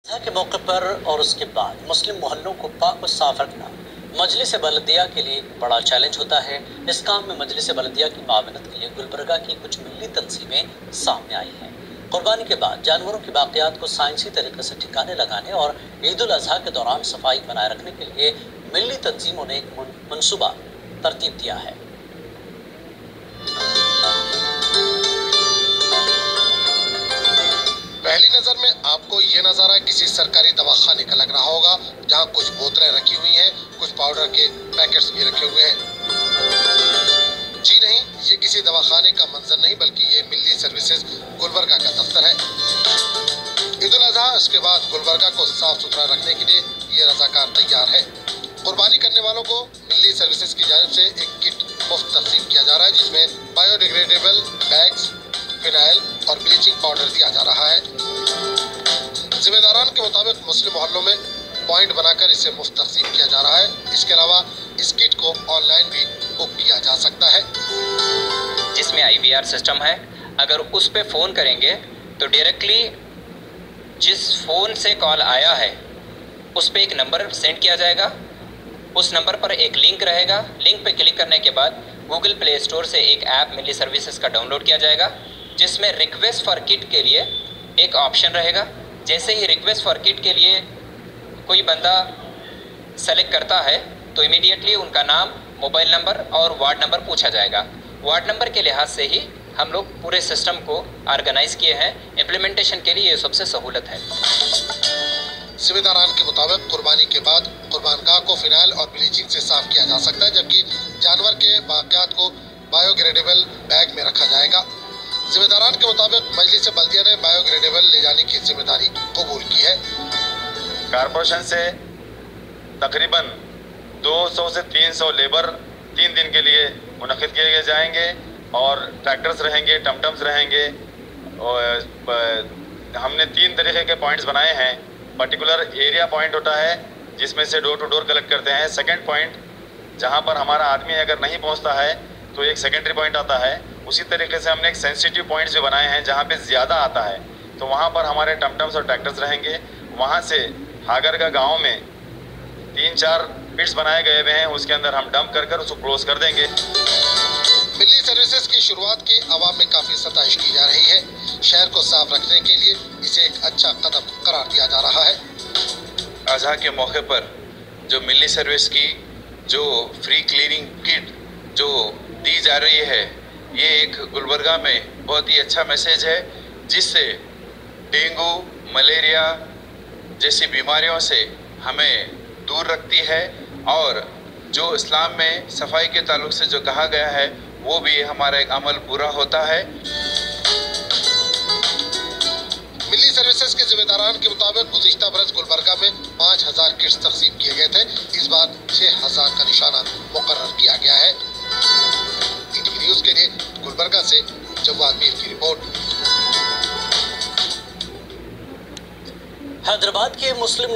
के मौके पर और उसके बाद मुस्लिम मोहल्लों को पाक व साफ रखना मजलिस बल्दिया के लिए एक बड़ा चैलेंज होता है। इस काम में मजलिस बल्दिया की मावनत के लिए गुलबर्गा की कुछ मिली तंजीमें सामने आई हैं। कुर्बानी के बाद जानवरों की बाक़ियात को साइंसी तरीके से ठिकाने लगाने और ईद उल अजहा के दौरान सफाई बनाए रखने के लिए मिली तंजीमों ने एक मनसूबा तरतीब दिया है। पहली नजर में आपको ये नजारा किसी सरकारी दवाखाने का लग रहा होगा, जहां कुछ बोतलें रखी हुई हैं, कुछ पाउडर के पैकेट्स भी रखे हुए हैं। जी नहीं, ये किसी दवाखाने का मंजर नहीं, बल्कि ये मिल्ली सर्विसेज गुलबर्गा का दफ्तर है। ईद उल अजहा इसके बाद गुलबर्गा को साफ सुथरा रखने के लिए ये रजाकार तैयार है। कुर्बानी करने वालों को मिल्ली सर्विसेज की जानिब से एक किट मुफ्त तकसीम किया जा रहा है, जिसमें बायोडिग्रेडेबल बैग्स, फिनाइल और ब्लीचिंग पाउडर दिया जा रहा है। जिम्मेदारान के मुताबिक मुस्लिम मोहल्लों में पॉइंट बनाकर इसे मुफ्त तकसीम किया जा रहा है। इसके अलावा इस किट को ऑनलाइन भी बुक किया जा सकता है, जिसमें IVR सिस्टम है। अगर उस पे फ़ोन करेंगे तो डायरेक्टली जिस फ़ोन से कॉल आया है उस पे एक नंबर सेंड किया जाएगा। उस नंबर पर एक लिंक रहेगा। लिंक पे क्लिक करने के बाद गूगल प्ले स्टोर से एक ऐप मिल्ली सर्विसेज का डाउनलोड किया जाएगा, जिसमें रिक्वेस्ट फॉर किट के लिए एक ऑप्शन रहेगा। जैसे ही रिक्वेस्ट फॉर किट के लिए कोई बंदा सेलेक्ट करता है तो इमीडिएटली उनका नाम, मोबाइल नंबर और वार्ड नंबर पूछा जाएगा। वार्ड नंबर के लिहाज से ही हम लोग पूरे सिस्टम को ऑर्गेनाइज किए हैं। इम्प्लीमेंटेशन के लिए ये सबसे सहूलत है। जिम्मेदारान के मुताबिक कुर्बानी के बाद कुर्बानगाह को फिनाइल और ब्लीचिंग से साफ किया जा सकता है, जबकि जानवर के बाक़ियात को बायोडिग्रेडेबल बैग में रखा जाएगा। जिम्मेदारान के मुताबिक मजलिस बल्दिया ने बायोडिग्रेडेबल ले जाने की जिम्मेदारी कबूल की है। कारपोरेशन से तकरीबन 200 से 300 लेबर 3 दिन के लिए मुनक़िद किए जाएंगे और ट्रैक्टर्स रहेंगे, टमटम्स रहेंगे। और हमने 3 तरीके के पॉइंट्स बनाए हैं। पर्टिकुलर एरिया पॉइंट होता है जिसमें से डोर टू डोर कलेक्ट करते हैं। सेकंड पॉइंट जहां पर हमारा आदमी अगर नहीं पहुंचता है तो एक सेकेंडरी पॉइंट आता है। उसी तरीके से हमने एक सेंसिटिव पॉइंट्स जो बनाए हैं जहां पे ज़्यादा आता है तो वहां पर हमारे टमटम्स और ट्रैक्टर्स रहेंगे। वहां से हागरगा गाँव में 3-4 पिट्स बनाए गए हुए हैं, उसके अंदर हम डंप कर उसको क्लोज कर देंगे। मिल्ली सर्विसेज की शुरुआत की आवाम में काफ़ी सताइश की जा रही है। शहर को साफ रखने के लिए इसे एक अच्छा कदम करार दिया जा रहा है। अज़हा के मौके पर जो मिल्ली सर्विस की जो फ्री क्लीनिंग किट जो दी जा रही है, ये एक गुलबर्गा में बहुत ही अच्छा मैसेज है, जिससे डेंगू, मलेरिया जैसी बीमारियों से हमें दूर रखती है। और जो इस्लाम में सफाई के ताल्लुक से जो कहा गया है वो भी हमारा एक अमल पूरा होता है। मिल्ली सर्विसेज के जिम्मेदारान के मुताबिक गुज़िश्ता बरस गुलबर्गा में 5000 किट्स तकसीम किए गए थे। इस बार 6000 का निशाना मुकर्रर किया गया है। ETV न्यूज़ के लिए गुलबर्गा से जवाद मीर की रिपोर्ट। हैदराबाद के मुस्लिम